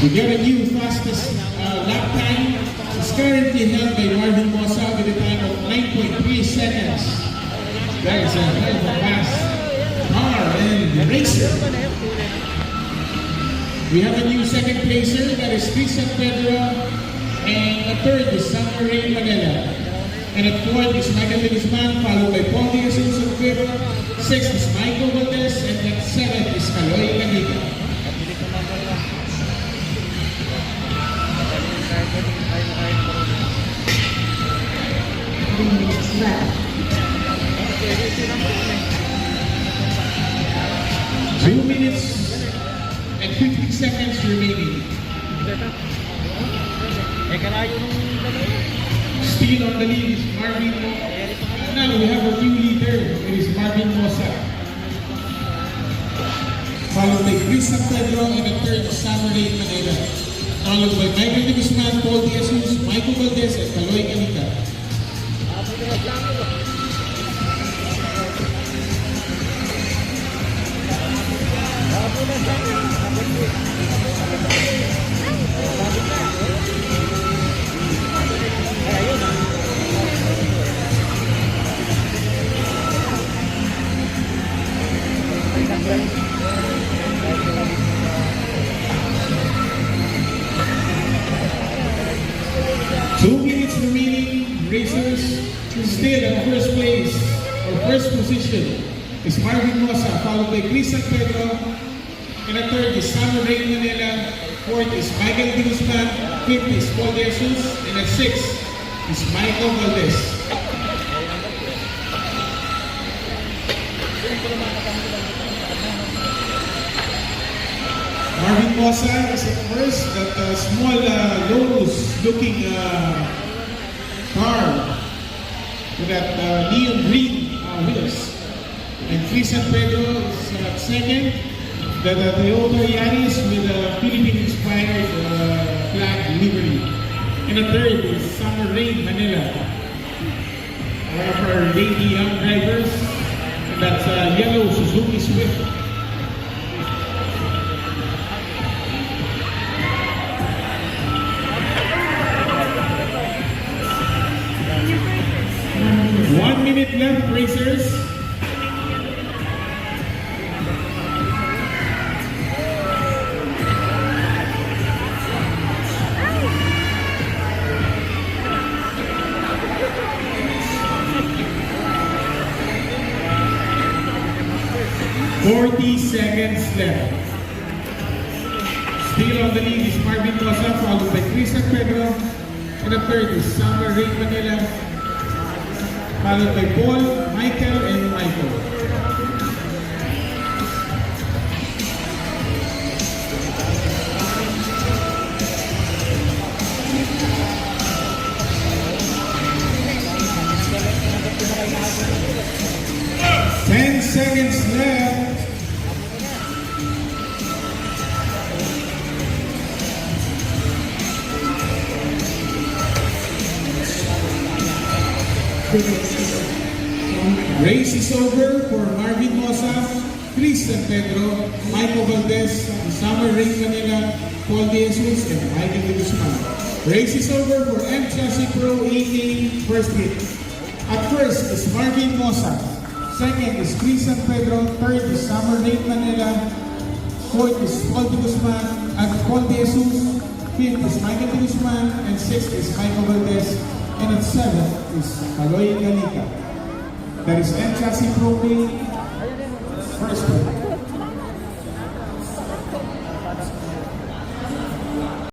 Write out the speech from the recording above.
We get a new fastest lap time. It's currently held by Marvin Mosa with a time of 9.3 seconds. That is a hell of a fast car and racer. We have a new second placer, that is Christian Pedro, and a third is Summer Rain Manila. And at fourth is Michael De Guzman, followed by Paul De Jesus at fifth. Sixth is Michael Valdez, and at seventh is Kaloy Caniga. 3 minutes left. 2 minutes and 50 seconds remaining. Still on the lead is Marvin Mosa. Now we have a new leader. It is Marvin Mosa. Followed by Chris San Pedro, and the third is Summer Rain Manila. Followed by Michael De Guzman, Paul De Jesus, Michael Valdez, and Kaloy Caniga. Two minutes remaining. Racers still in first place or first position is Marvin Mosa, followed by Chris San Pedro, and the third is Summer Rain Manila. Fourth is Michael De Guzman. Fifth is Paul De Jesus, and at sixth is Michael Valdez. Marvin Mosa is at first, that small Lotus-looking car with that neon green wheels. And Chris San Pedro is at second, the Toyota Yaris with a Philippine-inspired flag livery. And the third is Summer Rain Manila, one of our lady young drivers, and that's yellow Suzuki Swift. One minute left, racers. Forty seconds left. Still on the lead is Marvin Mosa, followed by Chris San Pedro, and the third is Summer Rain Manila, followed by Paul, Michael, and Michael. Ten seconds left. Race is over for Marvin Mosa, Chris San Pedro, Michael Valdez, Summer Rain Manila, Paul De Jesus, and Michael De Guzman. Race is over for M Chassis Pro 18 first hit. At first is Marvin Mosa, second is Chris San Pedro, third is Summer Rain Manila, fourth is Paul De Guzman, and Paul De Jesus, fifth is Michael De Guzman, and sixth is Michael Valdez, and at seventh is Kaloy Caniga. That is M Chassis Pro 18 first hit.